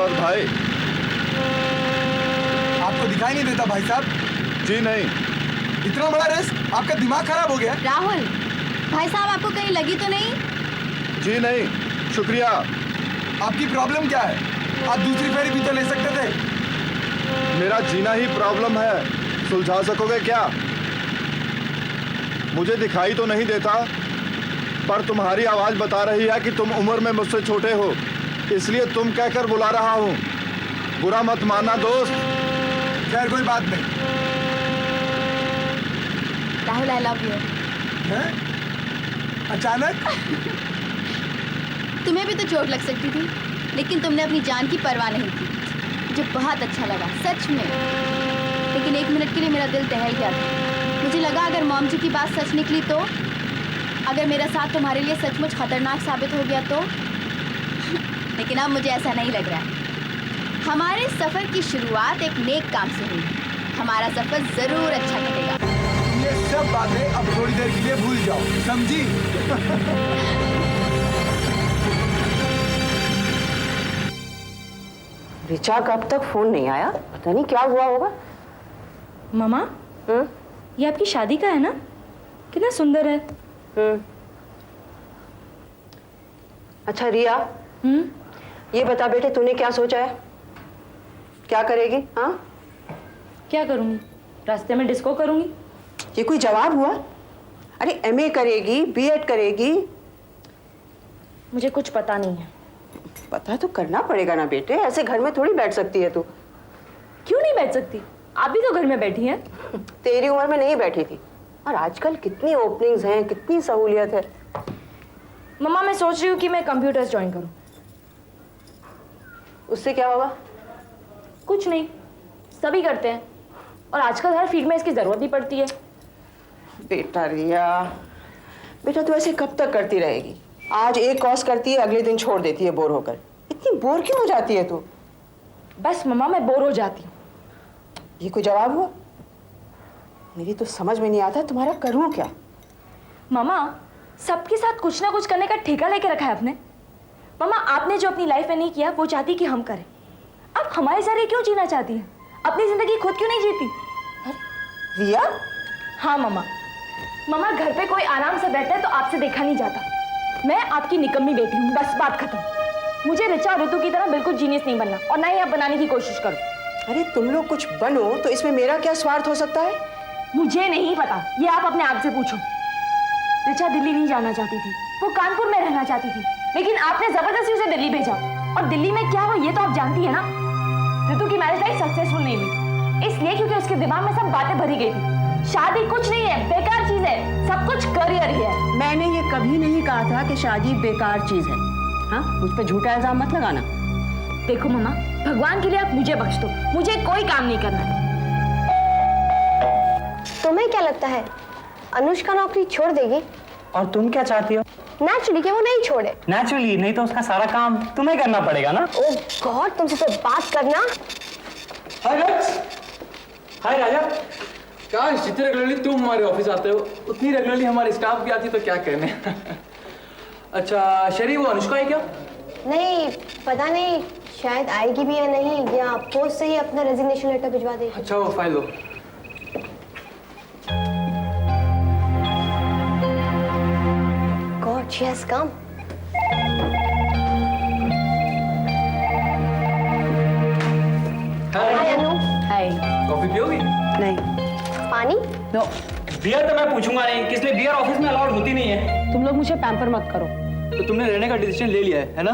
और भाई। आपको दिखाई नहीं देता भाई साहब? जी नहीं। इतना बड़ा रिस्क, आपका दिमाग खराब हो गया? राहुल, भाई साहब आपको कहीं लगी तो नहीं? जी नहीं, शुक्रिया। आपकी प्रॉब्लम क्या है? आप दूसरी फेरी भी तो ले सकते थे। मेरा जीना ही प्रॉब्लम है, सुलझा सकोगे क्या? मुझे दिखाई तो नहीं देता, पर तुम्हारी आवाज बता रही है कि तुम उम्र में मुझसे छोटे हो, इसलिए तुम कहकर बुला रहा हूं। बुरा मत मानना दोस्त। खैर कोई बात नहीं। Rahul, I love you. हैं? अचानक? तुम्हें भी तो चोट लग सकती थी, लेकिन तुमने अपनी जान की परवाह नहीं की। मुझे बहुत अच्छा लगा, सच में। लेकिन 1 मिनट के लिए मेरा दिल दहल गया था। मुझे लगा अगर मॉम जी की बात सच निकली तो, अगर मेरा साथ तुम्हारे लिए सचमुच खतरनाक साबित हो गया तो। लेकिन अब मुझे ऐसा नहीं लग रहा है। हमारे सफर की शुरुआत एक नेक काम से हुई। हमारा सफर जरूर अच्छा कटेगा। ये सब बातें अब थोड़ी देर के लिए भूल जाओ, समझी? रिचा का अब तक फोन नहीं आया, पता नहीं क्या हुआ होगा। मामा, ये आपकी शादी का है ना? कितना सुंदर है। अच्छा रिया, ये बता बेटे, तूने क्या सोचा है? क्या करेगी? हाँ, क्या करूंगी? रास्ते में डिस्को करूंगी। ये कोई जवाब हुआ? अरे एमए करेगी, बीएड करेगी? मुझे कुछ पता नहीं है। पता तो करना पड़ेगा ना बेटे, ऐसे घर में थोड़ी बैठ सकती है तू। क्यों नहीं बैठ सकती? आप भी तो घर में बैठी हैं। तेरी उम्र में नहीं बैठी थी। और आजकल कितनी ओपनिंग्स हैं, कितनी सहूलियत है। मम्मा, मैं सोच रही हूँ कि मैं कंप्यूटर्स ज्वाइन करूँ। उससे क्या होगा? कुछ नहीं, सभी करते हैं, और आजकल हर फील्ड में इसकी जरूरत भी पड़ती है। बेटा रिया, बेटा तू ऐसे कब तक करती रहेगी? आज एक कोर्स करती है, अगले दिन छोड़ देती है बोर होकर। इतनी बोर क्यों हो जाती है तू? बस मम्मा, मैं बोर हो जाती हूँ। ये कोई जवाब हुआ? मेरी तो समझ में नहीं आता तुम्हारा करूँ क्या। मामा, सबके साथ कुछ ना कुछ करने का ठेका लेके रखा है आपने। मामा, आपने जो अपनी लाइफ में नहीं किया वो चाहती कि हम करें। अब हमारे साथ ये क्यों जीना चाहती है? अपनी जिंदगी खुद क्यों नहीं जीती? रिया? हाँ मामा। मामा, घर पे कोई आराम से बैठा है तो आपसे देखा नहीं जाता। मैं आपकी निकम्मी बेटी हूँ, बस बात खत्म। मुझे रिचा और ऋतु की तरह बिल्कुल जीनियस नहीं बनना, और ना ही आप बनाने की कोशिश करो। अरे तुम लोग कुछ बनो तो इसमें मेरा क्या स्वार्थ हो सकता है? मुझे नहीं पता, ये आप अपने आप से पूछो। रिचा दिल्ली नहीं जाना चाहती थी, वो कानपुर में रहना चाहती थी, लेकिन आपने जबरदस्ती उसे दिल्ली भेजा। और दिल्ली में क्या हुआ ये तो आप जानती है ना। ऋतु की मैरिज लाइफ सक्सेसफुल नहीं हुई, इसलिए क्योंकि उसके दिमाग में सब बातें भरी गई थी। शादी कुछ नहीं है, बेकार चीज है, सब कुछ करियर ही है। मैंने ये कभी नहीं कहा था कि शादी बेकार चीज है। हाँ, मुझ पे झूठा इल्जाम मत लगाना। देखो मम्मा, भगवान के लिए आप मुझे बख्श दो, मुझे कोई काम नहीं करना है। तुम्हें क्या लगता है अनुष्का नौकरी छोड़ देगी? और तुम क्या चाहती हो? नेचुरली कि वो नहीं छोड़े। नेचुरली नहीं तो उसका सारा काम तुम्हें करना पड़ेगा ना। ओह गॉड, तुमसे तो बात करना। Hi guys. हाय राजा। क्या जितनी रेगुलरली तुम हमारे ऑफिस आते हो उतनी रेगुलरली हमारे स्टाफ भी आती तो क्या कहने। अच्छा शरी, वो अनुष्का है क्या? नहीं पता नहीं, शायद आएगी भी या नहीं, या पोस्ट से ही अपना रेजिग्नेशन लेटर भिजवा देगी। अच्छा वो फाइल दो। God, she has come. Hi Anu. Hi. Coffee पियोगी? नहीं। पानी? नो। बियर तो मैं पूछूंगा नहीं, इसलिए बियर ऑफिस में अलाउड होती नहीं है। तुम लोग मुझे पैम्पर मत करो। तो तुमने रहने का डिसीजन ले लिया है ना?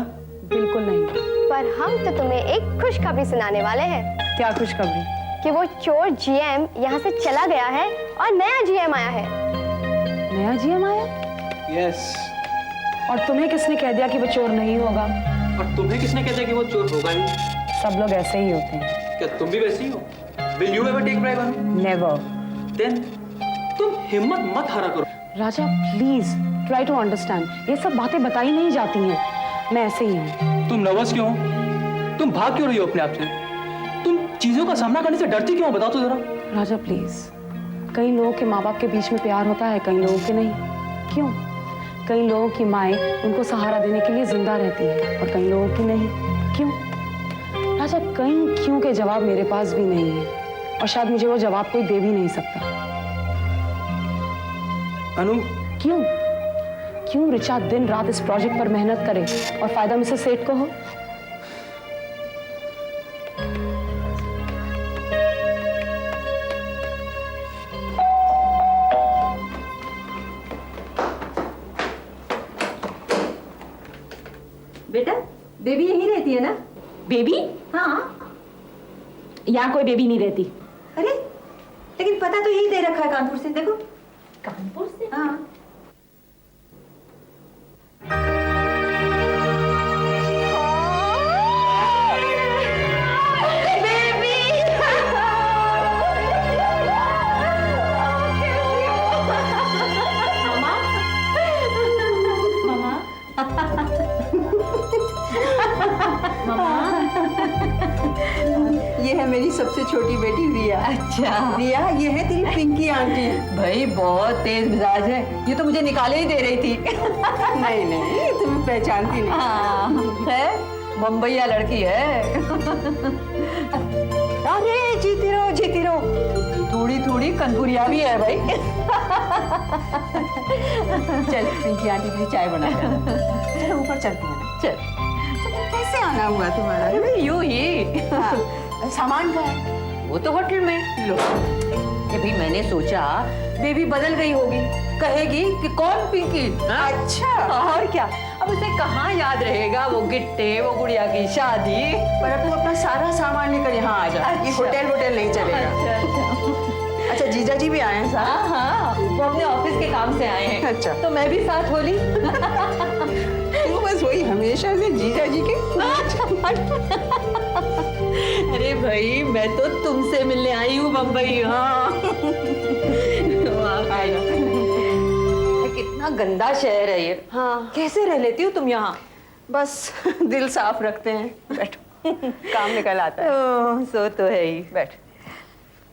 बिल्कुल नहीं। पर हम तो तुम्हें एक खुशखबरी सुनाने वाले हैं। क्या खुशखबरी? कि वो चोर जीएम यहाँ से चला गया है और नया जीएम आया है। नया जीएम आया? यस। और तुम्हें किसने कह दिया कि वो चोर नहीं होगा? और तुम्हें किसने कह दिया कि वो चोर होगा ही? सब लोग ऐसे ही होते हैं। क्या तुम भी वैसे ही हो? Will you ever take bribe? Never. Then तुम हिम्मत मत हारा करो। राजा प्लीज ट्राई टू अंडरस्टैंड, ये सब बातें बताई नहीं जाती हैं। मैं ऐसे ही हूँ। तुम नर्वस क्यों हो? तुम भाग क्यों रही हो अपने आप से? तुम चीजों का सामना करने से डरती क्यों हो? बताओ तो जरा। राजा प्लीज, कई लोगों के माँ बाप के बीच में प्यार होता है, कई लोगों के नहीं। क्यों? कई लोगों की माएँ उनको सहारा देने के लिए जिंदा रहती है और कई लोगों की नहीं। क्यों? राजा कई क्यों के जवाब मेरे पास भी नहीं है और शायद मुझे वो जवाब कोई दे भी नहीं सकता। अनु, क्यों क्यों ऋचा दिन रात इस प्रोजेक्ट पर मेहनत करे और फायदा मिसेस सेठ को हो? बेटा बेबी यहीं रहती है ना? बेबी? हाँ। यहाँ कोई बेबी नहीं रहती। अरे लेकिन पता तो यही दे रखा है कानपुर से, देखो। कानपुर से? हाँ। ये है मेरी सबसे छोटी बेटी रिया। अच्छा रिया, ये है तेरी पिंकी आंटी। भाई बहुत तेज मिजाज है, ये तो मुझे निकाले ही दे रही थी। नहीं नहीं, तुम्हें पहचानती नहीं। हाँ है, बम्बईया लड़की है। अरे जीती रहो, थोड़ी थोड़ी कनपुरिया भी है भाई। चल पिंकी आंटी के लिए चाय बना कर। चलो ऊपर चलती है ना। चल कैसे आना हुआ तुम्हारा? अरे यूं ही। हाँ, सामान का है? वो तो होटल में। लो ये भी मैंने सोचा बेबी बदल गई होगी, कहेगी कि कौन पिंकी। हाँ? अच्छा। और क्या, अब उसे कहाँ याद रहेगा वो गिट्टे, वो गुड़िया की शादी। पर अब तू अपना सारा सामान लेकर यहाँ आ जा। ये होटल नहीं चलेगा। अच्छा जीजा जी भी आए हैं साथ? हाँ, वो अपने ऑफिस के काम से आए हैं। अच्छा। तो मैं भी साथ होली। तू बस वही हमेशा से जीजा जी के। अरे भाई मैं तो तुमसे मिलने आई हूँ बम्बई। हाँ कितना गंदा शहर है ये। हाँ। कैसे रह लेती हो तुम यहाँ? बस दिल साफ रखते हैं। बैठो, काम निकल आता है। सो तो है ही। बैठ।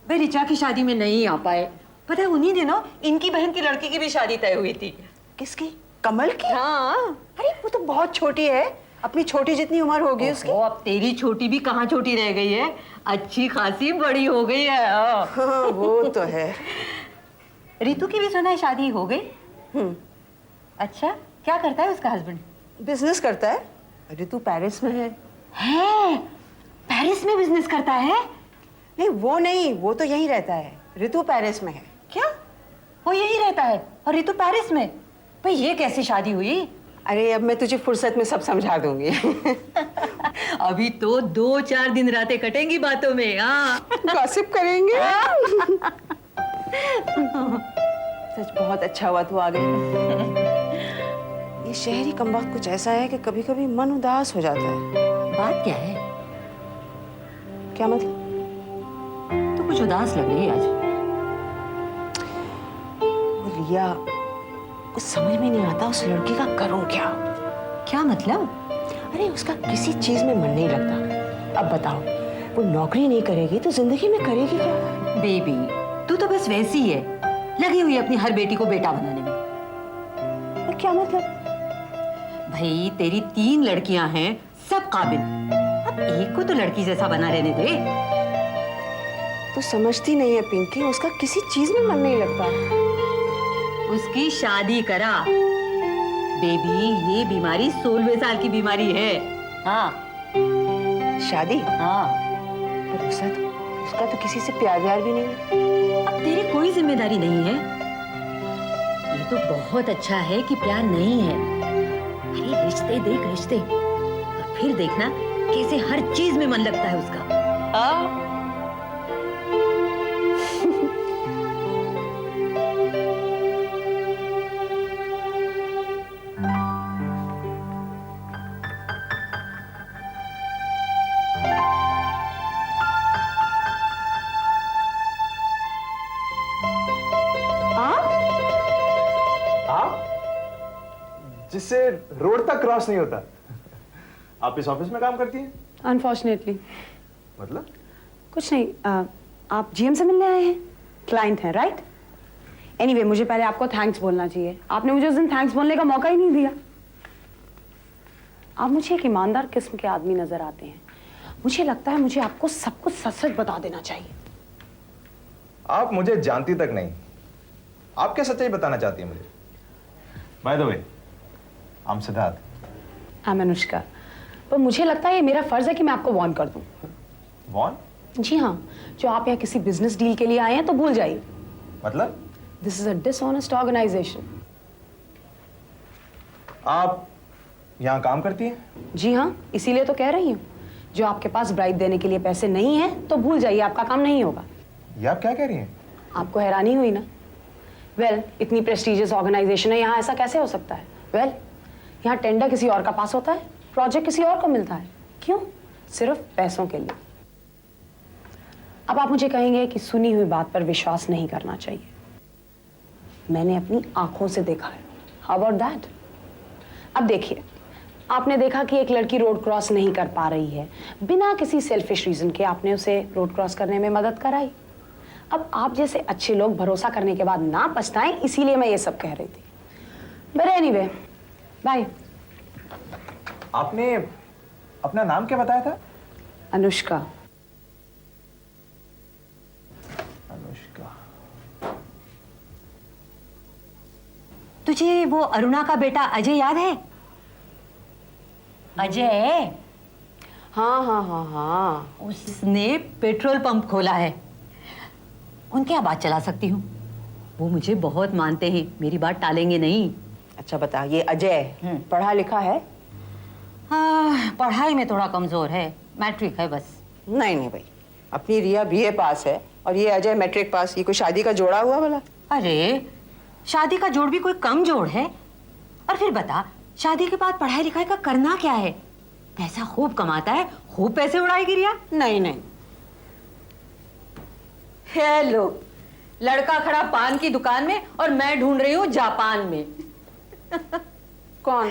भाई ऋचा की शादी में नहीं आ पाए। पता है उन्हीं दिनों इनकी बहन की लड़की की भी शादी तय हुई थी। किसकी? कमल की? हाँ। अरे वो तो बहुत छोटी है, अपनी छोटी जितनी उम्र होगी उसकी। ओ, अब तेरी छोटी भी कहाँ छोटी रह गई है, अच्छी खासी बड़ी हो गई है। हाँ वो तो है। रितु की भी सुना है शादी हो गई। अच्छा, क्या करता है उसका हस्बैंड? बिजनेस करता है। ऋतु पेरिस में है। है? पेरिस में बिजनेस करता है? नहीं वो नहीं, वो तो यहीं रहता है। ऋतु पेरिस में है। क्या? वो यही रहता है और रितु पेरिस में? भाई ये कैसी शादी हुई? अरे अब मैं तुझे फुर्सत में सब समझा दूंगी। अभी तो 2-4 दिन रातें कटेंगी बातों में। हाँ गॉसिप करेंगे। सच बहुत अच्छा हुआ तू आ गई। ये शहरी कमबख्त कुछ ऐसा है कि कभी कभी मन उदास हो जाता है। बात क्या है? क्या मतलब? तो कुछ उदास लग रही है आज। रिया, कुछ समझ में नहीं आता उस लड़की का करूं क्या। क्या मतलब? अरे उसका किसी चीज में मन नहीं लगता। अब बताओ, वो नौकरी नहीं करेगी तो जिंदगी में करेगी क्या? बेबी तू तो बस वैसी ही है, लगी हुई है अपनी हर बेटी को बेटा बनाने में। तो क्या मतलब? भाई तेरी 3 लड़कियां हैं, सब काबिल, अब एक को तो लड़की जैसा बना रहने दे। तू समझती नहीं है पिंकी, उसका किसी चीज में मन नहीं लगता। उसकी शादी करा। बेबी ये बीमारी 16वें साल की बीमारी है। हाँ। शादी? हाँ। पर उसका तो किसी से प्यार व्यार भी नहीं है। अब तेरी कोई जिम्मेदारी नहीं है। ये तो बहुत अच्छा है कि प्यार नहीं है। अरे रिश्ते देख रिश्ते, और फिर देखना कैसे हर चीज में मन लगता है उसका। हाँ। जिससे रोड तक क्रॉस नहीं होता। आप इस ऑफिस में काम करती हैं? अनफॉर्चुनेटली। मतलब? कुछ नहीं, आप जीएम से मिलने आए हैं? क्लाइंट हैं, राइट? एनीवे मुझे पहले आपको थैंक्स बोलना चाहिए। आपने मुझे उस दिन थैंक्स बोलने का मौका ही नहीं दिया। आप मुझे एक ईमानदार किस्म के आदमी नजर आते हैं। मुझे लगता है मुझे आपको सब कुछ सच सच बता देना चाहिए। आप मुझे जानती तक नहीं, आप क्या सच्चाई बताना चाहती हैं मुझे? By the way, I am Siddharth. I am Anushka. पर मुझे लगता है ये मेरा फर्ज है कि मैं आपको वार्न कर दूं। वॉन? जी हाँ, जो आप यहाँ किसी बिजनेस डील के लिए आए हैं तो भूल जाइए। मतलब? This is a dishonest organisation. आप यहाँ काम करती हैं? जी हाँ, इसीलिए तो कह रही हूँ। जो आपके पास ब्राइड देने के लिए पैसे नहीं हैं तो भूल जाइए, आपका काम नहीं होगा। ये आप क्या कह रही हैं? आपको हैरानी हुई ना? वेल, इतनी प्रेस्टिजियस ऑर्गेनाइजेशन है, यहाँ ऐसा कैसे हो सकता है? वेल, यहाँ टेंडर किसी और का पास होता है, प्रोजेक्ट किसी और को मिलता है। क्यों? सिर्फ पैसों के लिए। अब आप मुझे कहेंगे कि सुनी हुई बात पर विश्वास नहीं करना चाहिए। मैंने अपनी आंखों से देखा है। How about that? अब देखिए, आपने देखा कि एक लड़की रोड क्रॉस नहीं कर पा रही है, बिना किसी सेल्फिश रीजन के आपने उसे रोड क्रॉस करने में मदद कराई। अब आप जैसे अच्छे लोग भरोसा करने के बाद ना पछताएं, इसीलिए मैं ये सब कह रही थी। But anyway, bye. आपने अपना नाम क्या बताया था? अनुष्का। अनुष्का। तुझे वो अरुणा का बेटा अजय याद है? अजय, हाँ हाँ हाँ हाँ, उसने पेट्रोल पंप खोला है। उनके यहाँ बात चला सकती हूँ, वो मुझे बहुत मानते हैं, मेरी बात टालेंगे नहीं। अच्छा बता, ये अजय पढ़ा लिखा है? हाँ, पढ़ाई में थोड़ा कमजोर है, मैट्रिक है बस। नहीं नहीं भाई, अपनी रिया बीए पास है और ये अजय मैट्रिक पास। ये कोई शादी का जोड़ा हुआ वाला? अरे, शादी का जोड़ भी कोई कम जोड़ है? और फिर बता, शादी के बाद पढ़ाई लिखाई का करना क्या है? पैसा खूब कमाता है, खूब पैसे उड़ाएगी रिया। नहीं नहीं। हेलो, लड़का खड़ा पान की दुकान में और मैं ढूंढ रही हूँ जापान में। कौन?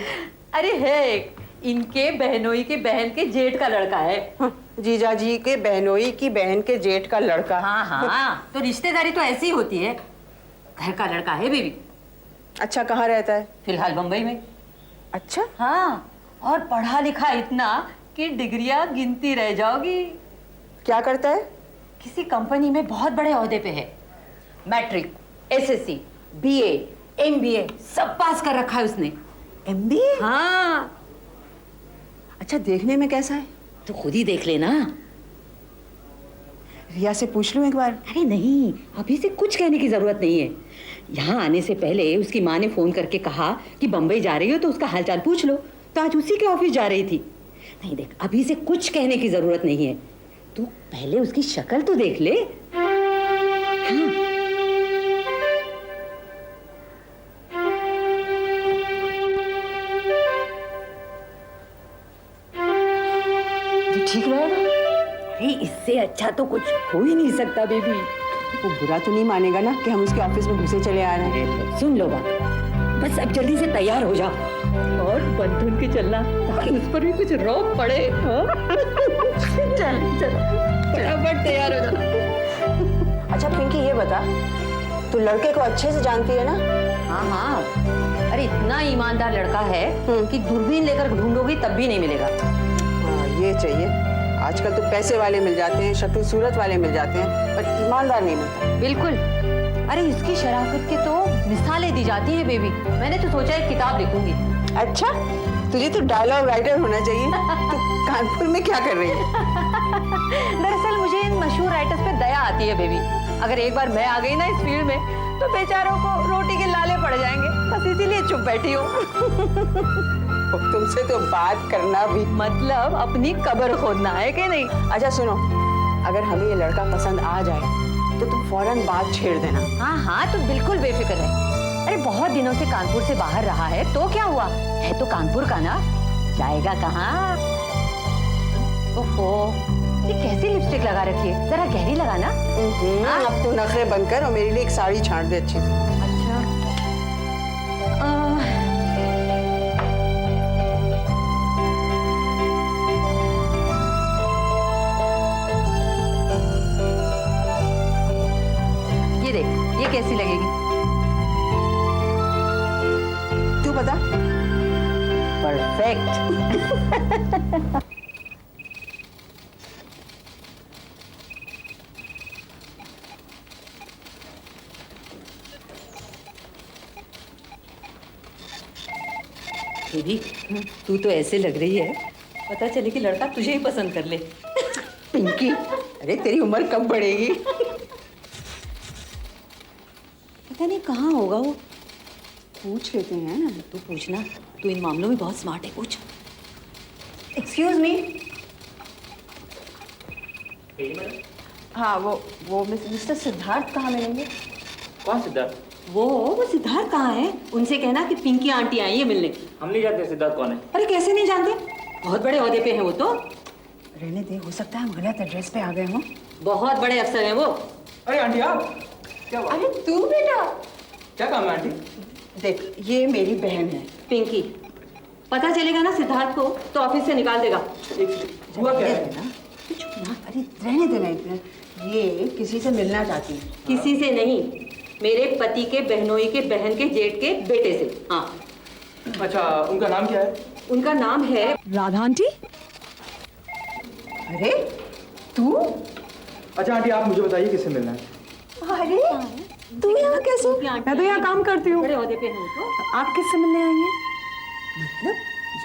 अरे है एक, इनके बहनोई के बहन के जेठ का लड़का है। जीजा जी के बहनोई की बहन के जेठ का लड़का? हाँ हाँ, तो रिश्तेदारी तो ऐसी होती है। घर का लड़का है बेबी। अच्छा, कहाँ रहता है? फिलहाल बम्बई में। अच्छा। हाँ, और पढ़ा लिखा इतना कि डिग्रियां गिनती रह जाओगी। क्या करता है? किसी कंपनी में बहुत बड़े ओहदे पे है। मैट्रिक, एसएससी, बीए, एमबीए सब पास कर रखा है उसने। एमबीए? हाँ। अच्छा, देखने में कैसा है? तो खुद ही देख लेना। रिया से पूछ लूं एक बार? अरे नहीं, अभी से कुछ कहने की जरूरत नहीं है। यहाँ आने से पहले उसकी माँ ने फोन करके कहा कि बम्बई जा रही हो तो उसका हालचाल पूछ लो, तो आज उसी के ऑफिस जा रही थी। नहीं देख, अभी से कुछ कहने की जरूरत नहीं है, तू पहले उसकी शक्ल तो देख ले। हाँ। ठीक रहेगा? अरे इससे अच्छा तो कुछ हो ही नहीं सकता बेबी। वो बुरा तो नहीं मानेगा ना कि हम उसके ऑफिस में घुसे चले आ रहे हैं? सुन लो बात, बस अब जल्दी से तैयार हो जा और बंधुन के चलना, ताकि उस पर भी कुछ रौब पड़े। चल चल, फटाफट तैयार हो जा। अच्छा पिंकी, ये बता, तू लड़के को अच्छे से जानती है ना? हाँ हाँ, अरे इतना ईमानदार लड़का है कि दूरबीन लेकर ढूंढोगी तब भी नहीं मिलेगा। हाँ, ये चाहिए। आजकल तो पैसे वाले मिल जाते हैं, शक्ल सूरत वाले मिल जाते हैं, पर ईमानदार नहीं मिलता। बिल्कुल। अरे इसकी शराफत के तो मिसालें दी जाती हैं बेबी। मैंने तो सोचा एक किताब लिखूंगी। अच्छा, तुझे तो डायलॉग राइटर होना चाहिए। तो कानपुर में क्या कर रही है? दरअसल मुझे इन मशहूर राइटर्स पे दया आती है बेबी। अगर एक बार मैं आ गई ना इस फील्ड में, तो बेचारों को रोटी के लाले पड़ जाएंगे, बस इसीलिए चुप बैठी हूँ। तुमसे तो बात करना भी मतलब अपनी कब्र खोदना है कि नहीं? अच्छा सुनो, अगर हमें ये लड़का पसंद आ जाए तो तुम फौरन बात छेड़ देना। हाँ हाँ, तो बिल्कुल बेफिक्र है। अरे बहुत दिनों से कानपुर से बाहर रहा है तो क्या हुआ, है तो कानपुर का ना, जाएगा कहाँ? ओहो, ये कैसी लिपस्टिक लगा रखी है, जरा गहरी लगाना। अब तू नखरे बंद कर और मेरे लिए एक साड़ी छांट दे अच्छी से। अच्छा, ये देख, ये कैसी लगेगी? तू बता। परफेक्ट। बेबी, तू तो ऐसे लग रही है पता चले कि लड़का तुझे ही पसंद कर ले। पिंकी, अरे तेरी उम्र कब बढ़ेगी? पता नहीं कहाँ होगा वो। पूछ लेते हैं ना। तू पूछना, तू इन मामलों में बहुत स्मार्ट है, पूछ। Excuse me. हाँ, वो मिस्टर सिद्धार्थ कहाँ मिलेंगे? कौन सिद्धार्थ? वो सिद्धार्थ कहाँ है? उनसे कहना कि पिंकी आंटी आई है मिलने। हम नहीं जानते सिद्धार्थ कौन है। अरे कैसे नहीं जानते? बहुत बड़े ओहदे पे हैं वो तो। रहने दे, हो सकता है हम गलत एड्रेस पे आ गए हों। बहुत बड़े अफसर हैं वो। अरे आंटी आप क्या हुआ? अरे तू बेटा, क्या काम है आंटी? देख ये मेरी बहन है पिंकी, पता चलेगा ना सिद्धार्थ को तो ऑफिस से निकाल देगा। हुआ क्या है? चुप ना, अरे रहने देना। ये किसी से मिलना चाहती है। किसी से नहीं, मेरे पति के बहनोई के बहन के जेठ के बेटे से। हाँ। अच्छा, उनका नाम क्या है? उनका नाम है राधा आंटी। अरे तू? अच्छा आंटी आप मुझे बताइए किससे मिलना है? अरे तू यहाँ कैसे? मैं तो यहाँ काम करती हूँ। बड़े ओहदे पे हैं वो तो। आप किससे मिलने आई हैं? मतलब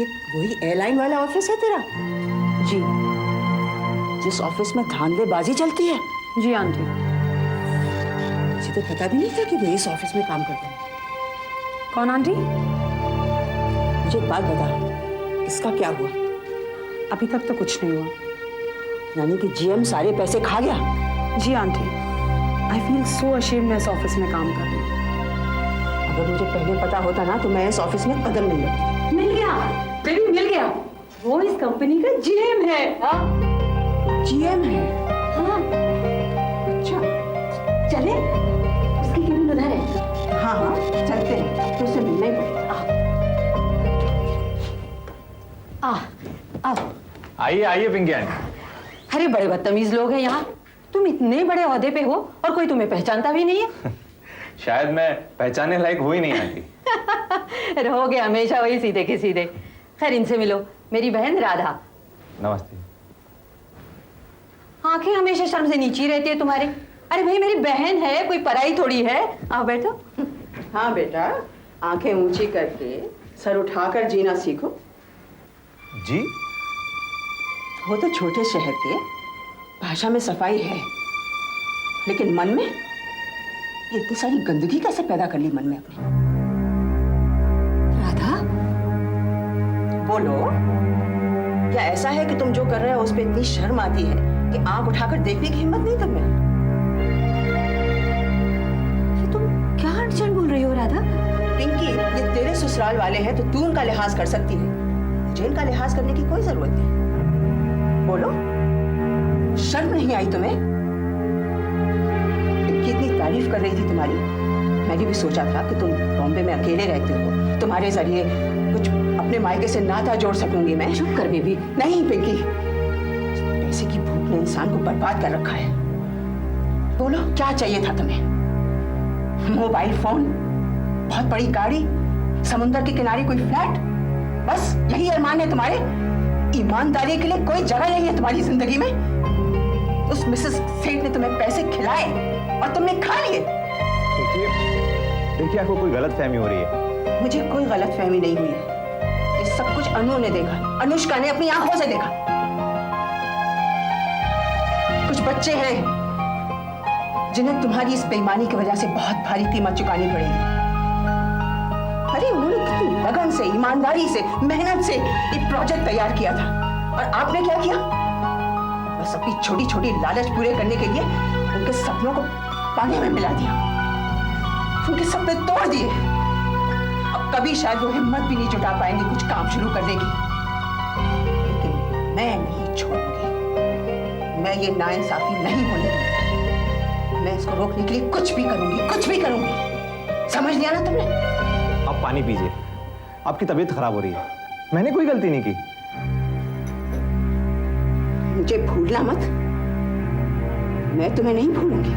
ये वही एयरलाइन वाला ऑफिस है तेरा? जी। जिस ऑफिस में धांधलेबाजी चलती है? जी आंटी। मुझे तो पता भी नहीं था कि वो इस ऑफिस में काम करते हैं। कौन आंटी? मुझे एक बात बता, इसका क्या हुआ? अभी तक तो कुछ नहीं हुआ। यानी कि जीएम सारे पैसे खा गया? जी aunty. I feel so ashamed मैं इस ऑफिस में काम कर रही हूँ। अगर मुझे पहले पता होता ना तो मैं इस ऑफिस में कदम नहीं लगती। मिल गया बेबी, मिल गया। वो इस कंपनी का जीएम है। हाँ जीएम है? हाँ। अच्छा चले, उसकी केबिन उधर है। हाँ हाँ चलते हैं, तो उससे मिलना ही पड़ेगा। आइए आइए पिंकी आंटी। अरे बड़े बदतमीज लोग हैं यहाँ। तुम इतने बड़े ओहदे पे हो और कोई तुम्हें पहचानता भी नहीं है। शायद मैं पहचानने लायक हुई नहीं आंटी। रहोगे हमेशा वही सीधे के सीधे। खैर इनसे मिलो, मेरी बहन राधा। नमस्ते। आंखें हमेशा शर्म से नीची रहती है तुम्हारी। अरे भाई मेरी बहन है, कोई पराई थोड़ी है। आओ बैठो। हाँ बेटा, आंखें ऊंची करके सर उठाकर जीना सीखो। जी? हो तो छोटे शहर के, भाषा में सफाई है, लेकिन मन में ये इतनी सारी गंदगी कैसे पैदा कर ली मन में अपने? राधा बोलो, क्या ऐसा है कि तुम जो कर रहे हो उस पर इतनी शर्म आती है कि आंख उठाकर देखने की हिम्मत नहीं तुम में? ये तुम क्या अड़चन बोल रही हो राधा? पिंकी, ये तेरे ससुराल वाले हैं तो तू उनका लिहाज कर सकती है, मुझे इनका लिहाज करने की कोई जरूरत नहीं। बोलो, शर्म नहीं आई तुम्हें? कितनी तारीफ कर रही थी तुम्हारी। मैंने भी सोचा था कि तुम बॉम्बे में अकेले रहते हो, तुम्हारे जरिए कुछ अपने मायके से नाता जोड़ सकूंगी मैं। चुप कर बेबी। नहीं पिंकी, पैसे की भूख ने इंसान को बर्बाद कर रखा है। बोलो क्या चाहिए था तुम्हें? मोबाइल फोन, बहुत बड़ी गाड़ी, समुद्र के किनारे कोई फ्लैट, बस यही अरमान है तुम्हारे? ईमानदारी के लिए कोई जगह नहीं है तुम्हारी जिंदगी में? उस मिसेस सेठ ने तुम्हें पैसे खिलाए और तुमने खा लिए। देखिए आपको कोई गलतफहमी हो रही है। मुझे कोई गलतफहमी नहीं हुई है। ये सब कुछ अनु ने देखा, अनुष्का ने अपनी आंखों से देखा। कुछ बच्चे हैं जिन्हें तुम्हारी इस बेईमानी की वजह से बहुत भारी कीमत चुकानी पड़ेगी। अरे उन्होंने कितनी लगन से, ईमानदारी से, मेहनत से एक प्रोजेक्ट तैयार किया था और आपने क्या किया? बस अपनी छोटी छोटी लालच पूरे करने के लिए उनके सपनों को पानी में मिला दिया, उनके सपने तोड़ दिए। अब कभी शायद वो हिम्मत भी नहीं जुटा पाएंगे कुछ काम शुरू करने की, लेकिन मैं नहीं छोड़ूंगी। मैं ये नाइंसाफी नहीं होने दूंगी। मैं इसको रोकने के लिए कुछ भी करूंगी, कुछ भी करूंगी। समझ लिया ना तुमने? आप पानी पीजिए, आपकी तबीयत खराब हो रही है। मैंने कोई गलती नहीं की। मुझे भूलना मत, मैं तुम्हें नहीं भूलूंगी।